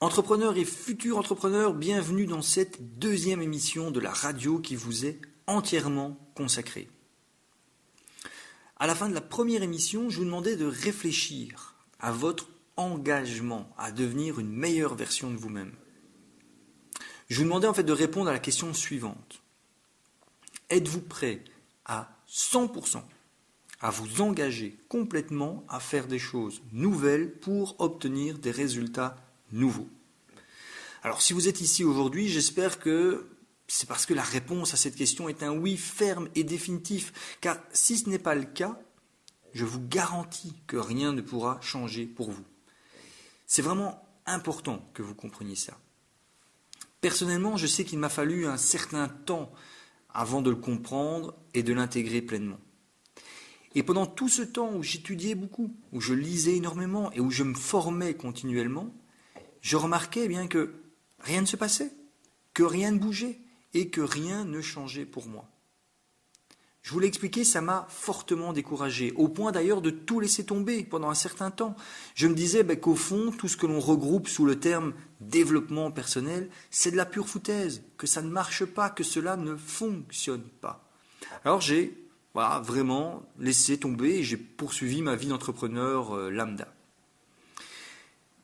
Entrepreneurs et futurs entrepreneurs, bienvenue dans cette deuxième émission de la radio qui vous est entièrement consacrée. À la fin de la première émission, je vous demandais de réfléchir à votre engagement à devenir une meilleure version de vous-même. Je vous demandais en fait de répondre à la question suivante. Êtes-vous prêt à 100% à vous engager complètement à faire des choses nouvelles pour obtenir des résultats nouveaux? Alors si vous êtes ici aujourd'hui, j'espère que c'est parce que la réponse à cette question est un oui ferme et définitif, car si ce n'est pas le cas, je vous garantis que rien ne pourra changer pour vous. C'est vraiment important que vous compreniez ça. Personnellement, je sais qu'il m'a fallu un certain temps avant de le comprendre et de l'intégrer pleinement. Et pendant tout ce temps où j'étudiais beaucoup, où je lisais énormément et où je me formais continuellement, je remarquais bien que rien ne se passait, que rien ne bougeait et que rien ne changeait pour moi. Je vous l'ai expliqué, ça m'a fortement découragé, au point d'ailleurs de tout laisser tomber pendant un certain temps. Je me disais qu'au fond, tout ce que l'on regroupe sous le terme développement personnel, c'est de la pure foutaise, que ça ne marche pas, que cela ne fonctionne pas. Alors j'ai vraiment laissé tomber et j'ai poursuivi ma vie d'entrepreneur lambda.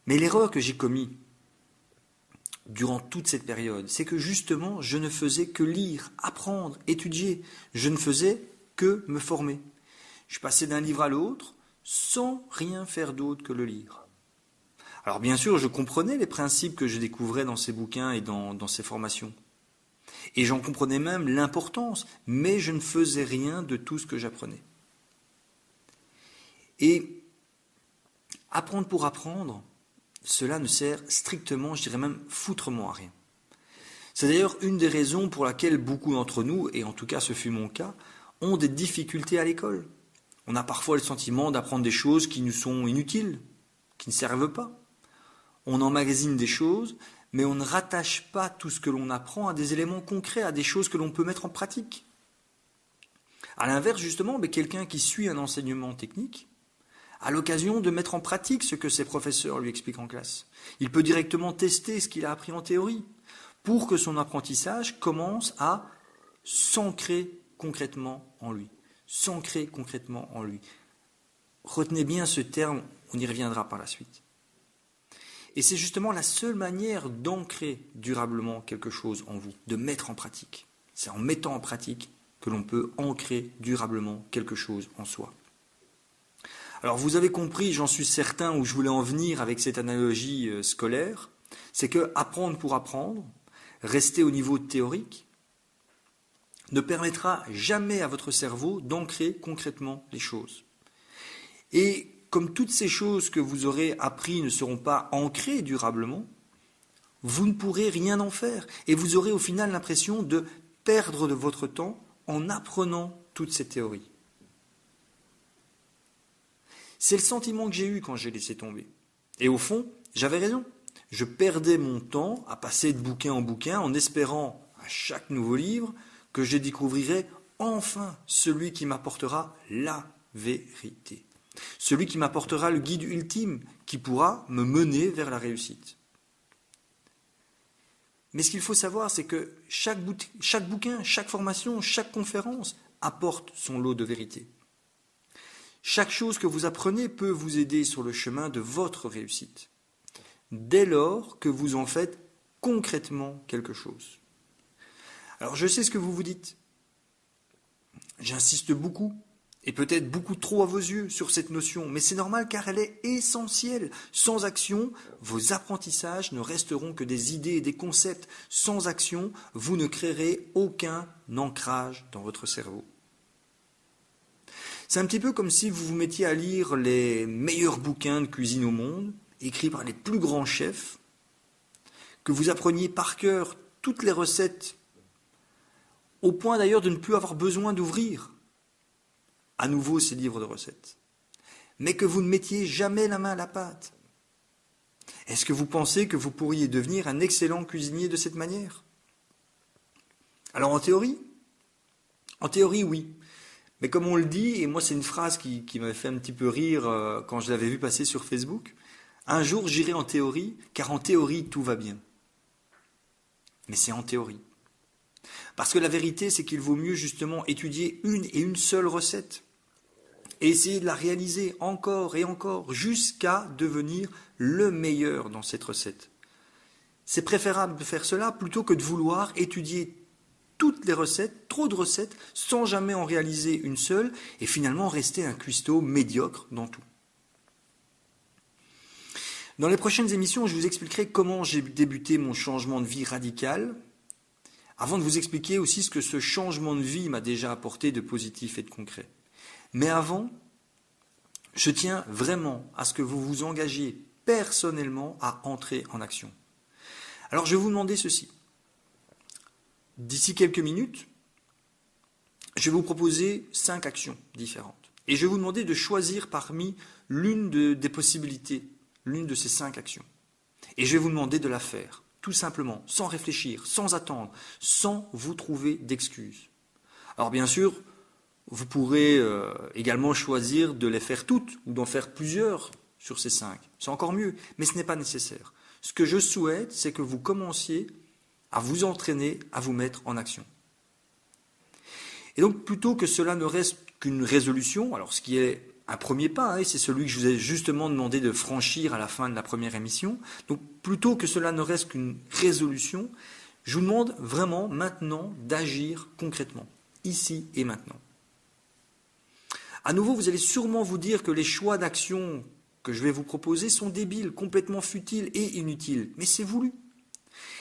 Mais l'erreur que j'ai commise durant toute cette période, c'est que justement, je ne faisais que lire, apprendre, étudier. Je ne faisais que me former. Je passais d'un livre à l'autre sans rien faire d'autre que le lire. Alors bien sûr, je comprenais les principes que je découvrais dans ces bouquins et dans ces formations. Et j'en comprenais même l'importance, mais je ne faisais rien de tout ce que j'apprenais. Et apprendre pour apprendre, cela ne sert strictement, je dirais même foutrement à rien. C'est d'ailleurs une des raisons pour laquelle beaucoup d'entre nous, et en tout cas ce fut mon cas, ont des difficultés à l'école. On a parfois le sentiment d'apprendre des choses qui nous sont inutiles, qui ne servent pas. On emmagasine des choses, mais on ne rattache pas tout ce que l'on apprend à des éléments concrets, à des choses que l'on peut mettre en pratique. À l'inverse, justement, quelqu'un qui suit un enseignement technique a l'occasion de mettre en pratique ce que ses professeurs lui expliquent en classe. Il peut directement tester ce qu'il a appris en théorie pour que son apprentissage commence à s'ancrer concrètement en lui. S'ancrer concrètement en lui. Retenez bien ce terme, on y reviendra par la suite. Et c'est justement la seule manière d'ancrer durablement quelque chose en vous, de mettre en pratique. C'est en mettant en pratique que l'on peut ancrer durablement quelque chose en soi. Alors vous avez compris, j'en suis certain, où je voulais en venir avec cette analogie scolaire, c'est que apprendre pour apprendre, rester au niveau théorique, ne permettra jamais à votre cerveau d'ancrer concrètement les choses. Et comme toutes ces choses que vous aurez apprises ne seront pas ancrées durablement, vous ne pourrez rien en faire. Et vous aurez au final l'impression de perdre de votre temps en apprenant toutes ces théories. C'est le sentiment que j'ai eu quand j'ai laissé tomber. Et au fond, j'avais raison. Je perdais mon temps à passer de bouquin en bouquin en espérant, à chaque nouveau livre, que je découvrirais enfin celui qui m'apportera la vérité. Celui qui m'apportera le guide ultime qui pourra me mener vers la réussite. Mais ce qu'il faut savoir, c'est que chaque bouquin, chaque formation, chaque conférence apporte son lot de vérité. Chaque chose que vous apprenez peut vous aider sur le chemin de votre réussite, dès lors que vous en faites concrètement quelque chose. Alors je sais ce que vous vous dites. J'insiste beaucoup, et peut-être beaucoup trop à vos yeux, sur cette notion, mais c'est normal car elle est essentielle. Sans action, vos apprentissages ne resteront que des idées et des concepts. Sans action, vous ne créerez aucun ancrage dans votre cerveau. C'est un petit peu comme si vous vous mettiez à lire les meilleurs bouquins de cuisine au monde, écrits par les plus grands chefs, que vous appreniez par cœur toutes les recettes, au point d'ailleurs de ne plus avoir besoin d'ouvrir à nouveau ces livres de recettes, mais que vous ne mettiez jamais la main à la pâte. Est-ce que vous pensez que vous pourriez devenir un excellent cuisinier de cette manière? Alors en théorie, oui. Mais comme on le dit, et moi c'est une phrase qui m'avait fait un petit peu rire quand je l'avais vu passer sur Facebook, Un jour, j'irai en théorie, car en théorie, tout va bien. Mais c'est en théorie. Parce que la vérité, c'est qu'il vaut mieux justement étudier une et une seule recette et essayer de la réaliser encore et encore jusqu'à devenir le meilleur dans cette recette. C'est préférable de faire cela plutôt que de vouloir étudier toutes les recettes, trop de recettes, sans jamais en réaliser une seule et finalement rester un cuistot médiocre dans tout. Dans les prochaines émissions, je vous expliquerai comment j'ai débuté mon changement de vie radical, avant de vous expliquer aussi ce que ce changement de vie m'a déjà apporté de positif et de concret. Mais avant, je tiens vraiment à ce que vous vous engagiez personnellement à entrer en action. Alors je vais vous demander ceci. D'ici quelques minutes, je vais vous proposer 5 actions différentes. Et je vais vous demander de choisir parmi l'une des possibilités, l'une de ces 5 actions. Et je vais vous demander de la faire. Tout simplement, sans réfléchir, sans attendre, sans vous trouver d'excuses. Alors bien sûr, vous pourrez également choisir de les faire toutes ou d'en faire plusieurs sur ces 5. C'est encore mieux, mais ce n'est pas nécessaire. Ce que je souhaite, c'est que vous commenciez à vous entraîner, à vous mettre en action. Et donc plutôt que cela ne reste qu'une résolution, alors ce qui est un premier pas, et c'est celui que je vous ai justement demandé de franchir à la fin de la première émission. Donc plutôt que cela ne reste qu'une résolution, je vous demande vraiment maintenant d'agir concrètement, ici et maintenant. À nouveau, vous allez sûrement vous dire que les choix d'action que je vais vous proposer sont débiles, complètement futiles et inutiles, mais c'est voulu.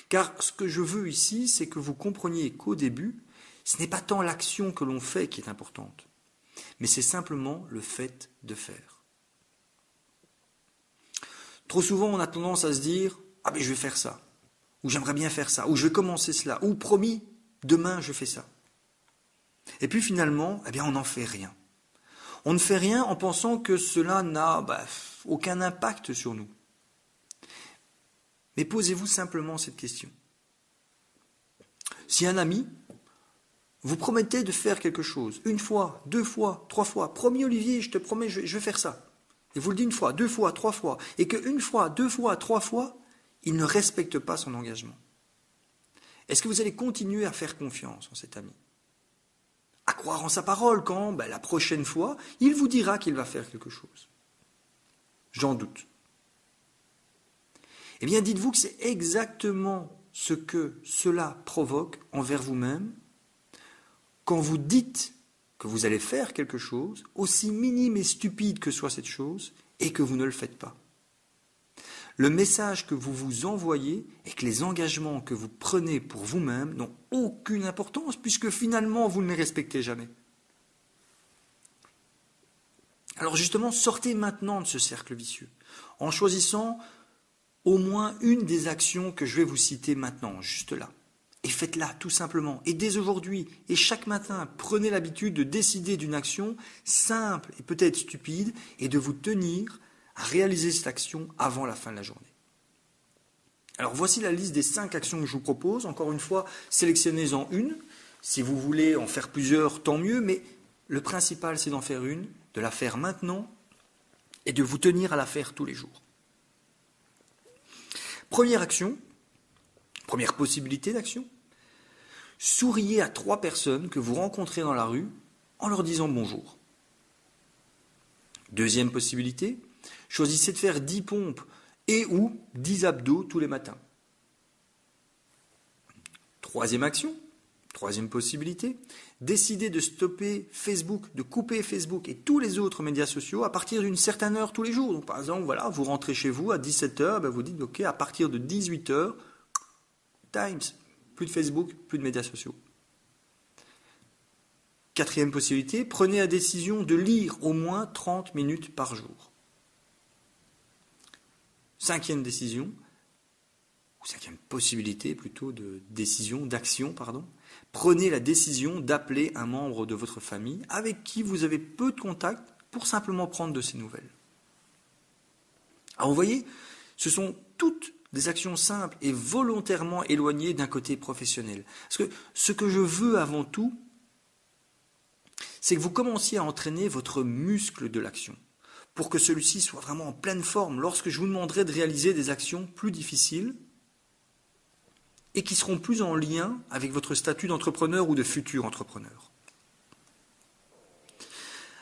Car ce que je veux ici, c'est que vous compreniez qu'au début, ce n'est pas tant l'action que l'on fait qui est importante, mais c'est simplement le fait de faire. Trop souvent, on a tendance à se dire « Ah ben je vais faire ça », ou « J'aimerais bien faire ça », ou « Je vais commencer cela », ou « Promis, demain je fais ça ». Et puis finalement, eh bien, on n'en fait rien. On ne fait rien en pensant que cela n'a aucun impact sur nous. Mais posez-vous simplement cette question. Si un ami vous promettez de faire quelque chose, 1 fois, 2 fois, 3 fois, promis Olivier, je te promets, je vais faire ça. Et vous le dites 1 fois, 2 fois, 3 fois, et que 1 fois, 2 fois, 3 fois, il ne respecte pas son engagement. Est-ce que vous allez continuer à faire confiance en cet ami ? À croire en sa parole quand, la prochaine fois, il vous dira qu'il va faire quelque chose ? J'en doute. Eh bien, dites-vous que c'est exactement ce que cela provoque envers vous-même quand vous dites que vous allez faire quelque chose, aussi minime et stupide que soit cette chose, et que vous ne le faites pas. Le message que vous vous envoyez est que les engagements que vous prenez pour vous-même n'ont aucune importance, puisque finalement vous ne les respectez jamais. Alors justement, sortez maintenant de ce cercle vicieux, en choisissant au moins une des actions que je vais vous citer maintenant, juste là. Et faites-la tout simplement. Et dès aujourd'hui, et chaque matin, prenez l'habitude de décider d'une action simple et peut-être stupide, et de vous tenir à réaliser cette action avant la fin de la journée. Alors voici la liste des 5 actions que je vous propose. Encore une fois, sélectionnez-en une. Si vous voulez en faire plusieurs, tant mieux, mais le principal, c'est d'en faire une, de la faire maintenant, et de vous tenir à la faire tous les jours. Première action, première possibilité d'action, souriez à 3 personnes que vous rencontrez dans la rue en leur disant bonjour. Deuxième possibilité, choisissez de faire 10 pompes et ou 10 abdos tous les matins. Troisième action, troisième possibilité, décidez de stopper Facebook, de couper Facebook et tous les autres médias sociaux à partir d'une certaine heure tous les jours. Donc par exemple, voilà, vous rentrez chez vous à 17h, vous dites ok, à partir de 18h, times, plus de Facebook, plus de médias sociaux. Quatrième possibilité, prenez la décision de lire au moins 30 minutes par jour. Cinquième décision, ou cinquième possibilité plutôt de décision, d'action, prenez la décision d'appeler un membre de votre famille avec qui vous avez peu de contact pour simplement prendre de ses nouvelles. Alors vous voyez, ce sont toutes des actions simples et volontairement éloignées d'un côté professionnel. Parce que ce que je veux avant tout, c'est que vous commenciez à entraîner votre muscle de l'action, pour que celui-ci soit vraiment en pleine forme lorsque je vous demanderai de réaliser des actions plus difficiles et qui seront plus en lien avec votre statut d'entrepreneur ou de futur entrepreneur.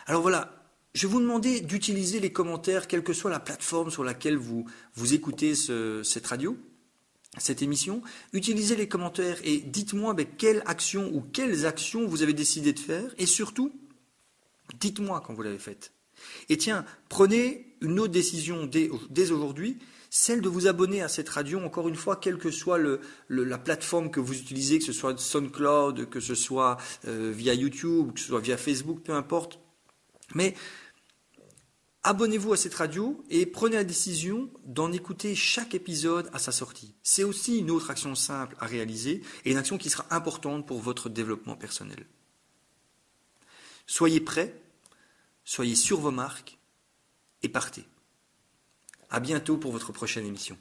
Alors voilà, je vais vous demander d'utiliser les commentaires, quelle que soit la plateforme sur laquelle vous écoutez cette radio, cette émission. Utilisez les commentaires et dites-moi quelle action ou quelles actions vous avez décidé de faire et surtout, dites-moi quand vous l'avez faite. Et tiens, prenez une autre décision dès aujourd'hui, celle de vous abonner à cette radio, encore une fois, quelle que soit la plateforme que vous utilisez, que ce soit SoundCloud, que ce soit via YouTube, que ce soit via Facebook, peu importe. Mais abonnez-vous à cette radio et prenez la décision d'en écouter chaque épisode à sa sortie. C'est aussi une autre action simple à réaliser et une action qui sera importante pour votre développement personnel. Soyez prêts. Soyez sur vos marques et partez. À bientôt pour votre prochaine émission.